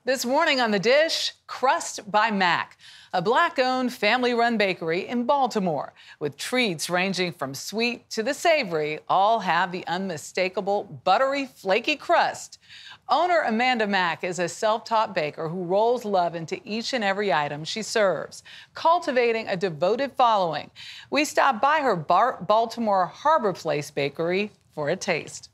This morning on The Dish, Crust by Mack, a Black-owned, family-run bakery in Baltimore. With treats ranging from sweet to the savory, all have the unmistakable, buttery, flaky crust. Owner Amanda Mack is a self-taught baker who rolls love into each and every item she serves, cultivating a devoted following. We stopped by her Baltimore Harbor Place bakery for a taste.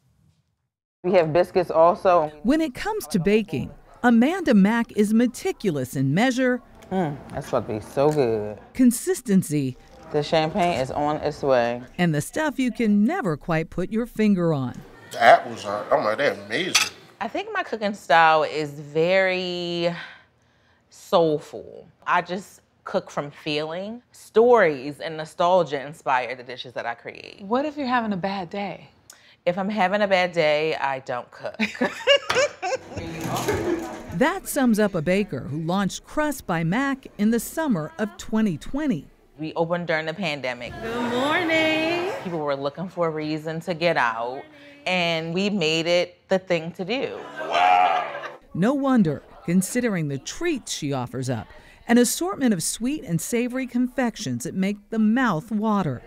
We have biscuits also. When it comes to baking, Amanda Mack is meticulous in measure. That's supposed to be so good. Consistency. The champagne is on its way. And the stuff you can never quite put your finger on. The apples are, oh my, they're amazing. I think my cooking style is very soulful. I just cook from feeling. Stories and nostalgia inspire the dishes that I create. What if you're having a bad day? If I'm having a bad day, I don't cook. That sums up a baker who launched Crust by Mack in the summer of 2020. We opened during the pandemic. Good morning. People were looking for a reason to get out, and we made it the thing to do. Wow. No wonder, considering the treats she offers up, an assortment of sweet and savory confections that make the mouth water.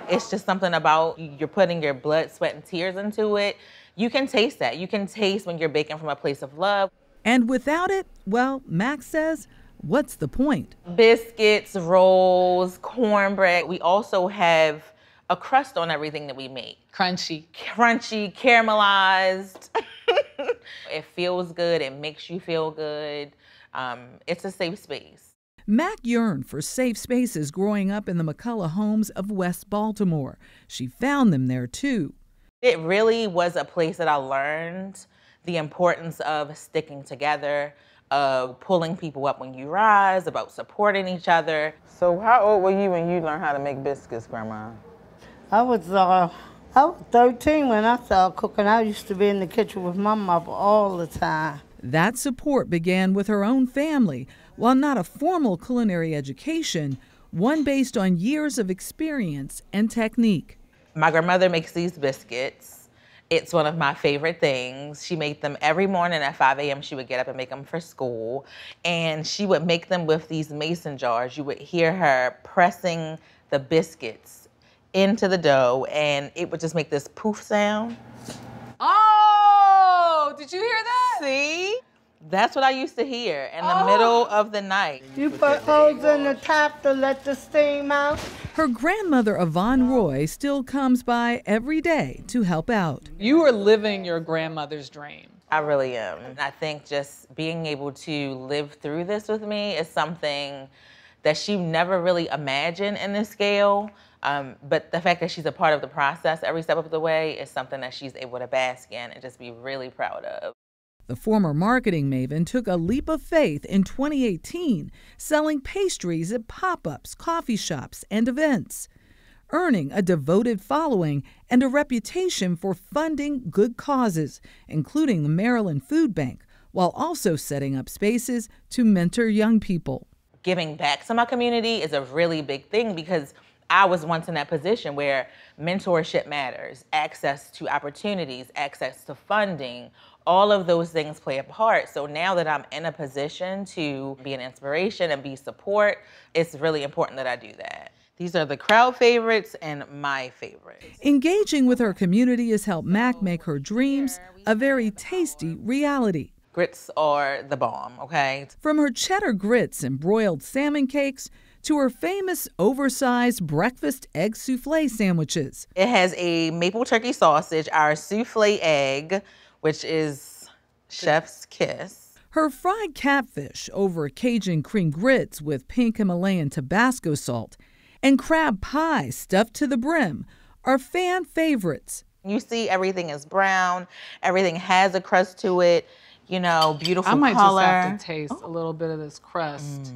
It's just something about you're putting your blood, sweat, and tears into it. You can taste that. You can taste when you're baking from a place of love. And without it, well, Mack says, what's the point? Biscuits, rolls, cornbread. We also have a crust on everything that we make. Crunchy. Crunchy, caramelized. It feels good. It makes you feel good. It's a safe space. Mack yearned for safe spaces growing up in the McCullough homes of West Baltimore. She found them there, too. It really was a place that I learned the importance of sticking together, of pulling people up when you rise, about supporting each other. So how old were you when you learned how to make biscuits, Grandma? I was 13 when I started cooking. I used to be in the kitchen with my mother all the time. That support began with her own family. While not a formal culinary education, one based on years of experience and technique. My grandmother makes these biscuits. It's one of my favorite things. She made them every morning at 5 a.m. She would get up and make them for school. And she would make them with these mason jars. You would hear her pressing the biscuits into the dough, and it would just make this poof sound. Oh, did you hear that? See? That's what I used to hear in the middle of the night. You put holes in the top to let the steam out? Her grandmother, Yvonne Roy, still comes by every day to help out. You are living your grandmother's dream. I really am. I think just being able to live through this with me is something that she never really imagined in this scale. But the fact that she's a part of the process every step of the way is something that she's able to bask in and just be really proud of. The former marketing maven took a leap of faith in 2018, selling pastries at pop-ups, coffee shops, and events, earning a devoted following and a reputation for funding good causes, including the Maryland Food Bank, while also setting up spaces to mentor young people. Giving back to my community is a really big thing because I was once in that position where mentorship matters, access to opportunities, access to funding, all of those things play a part. So now that I'm in a position to be an inspiration and be support, it's really important that I do that. These are the crowd favorites and my favorites. Engaging with her community has helped Mack make her dreams a very tasty reality. Grits are the bomb, okay? From her cheddar grits and broiled salmon cakes to her famous oversized breakfast egg souffle sandwiches. It has a maple turkey sausage, our souffle egg, which is chef's kiss. Her fried catfish over Cajun cream grits with pink Himalayan Tabasco salt and crab pie stuffed to the brim are fan favorites. You see everything is brown, everything has a crust to it, you know, beautiful color. I might just have to taste a little bit of this crust.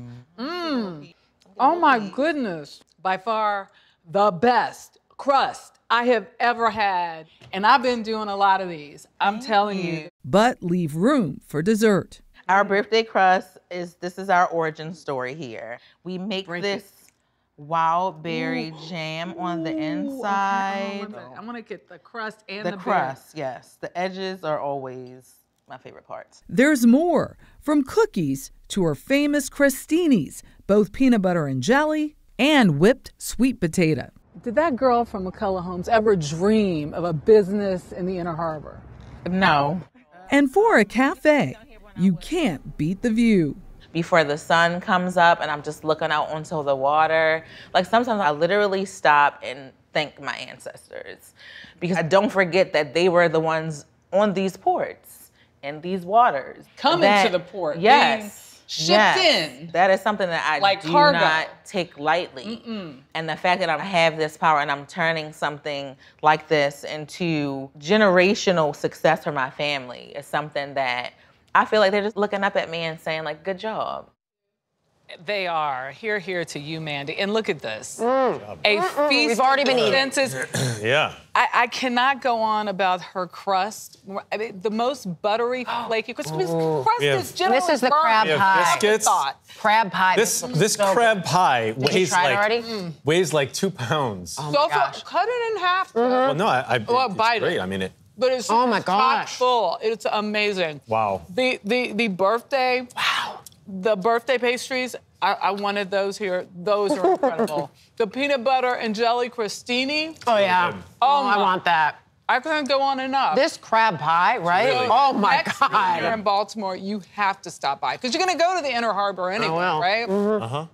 Oh my goodness. By far the best crust I have ever had. And I've been doing a lot of these. I'm telling you. But leave room for dessert. Our birthday crust this is our origin story here. We make this wild berry jam on the inside. Okay, I want to get the crust and the crust, yes. The edges are always my favorite parts. There's more, from cookies to her famous crostinis, both peanut butter and jelly, and whipped sweet potato. Did that girl from McCullough Homes ever dream of a business in the Inner Harbor? No. And for a cafe, you can't beat the view. Before the sun comes up and I'm just looking out onto the water, like sometimes I literally stop and thank my ancestors because I don't forget that they were the ones on these ports and these waters. Coming to the port. Yes. Shipped in. That is something that I like do cargo. not take lightly. And the fact that I have this power and I'm turning something like this into generational success for my family is something that I feel like they're just looking up at me and saying, like, good job. They are. Here to you, Mandy. And look at this. A feast. We've already been eating. Yeah. I cannot go on about her crust. I mean, the most buttery, flaky, because crust is generally This is the burnt. crab pie. Biscuits. Crab pie. This crab pie weighs like 2 pounds. Oh So my gosh. cut it in half. Well, no, Well, it's bite great. it. I mean, But it's Oh my chock gosh. full. It's amazing. Wow. The birthday. Wow. The birthday pastries. I wanted those here. Those are incredible. The peanut butter and jelly crostini. Oh, yeah. Oh, I want that. I couldn't go on enough. This crab pie, right? Really? Oh, my Next year God. in Baltimore, you have to stop by because you're going to go to the Inner Harbor anyway, will. right? Uh-huh.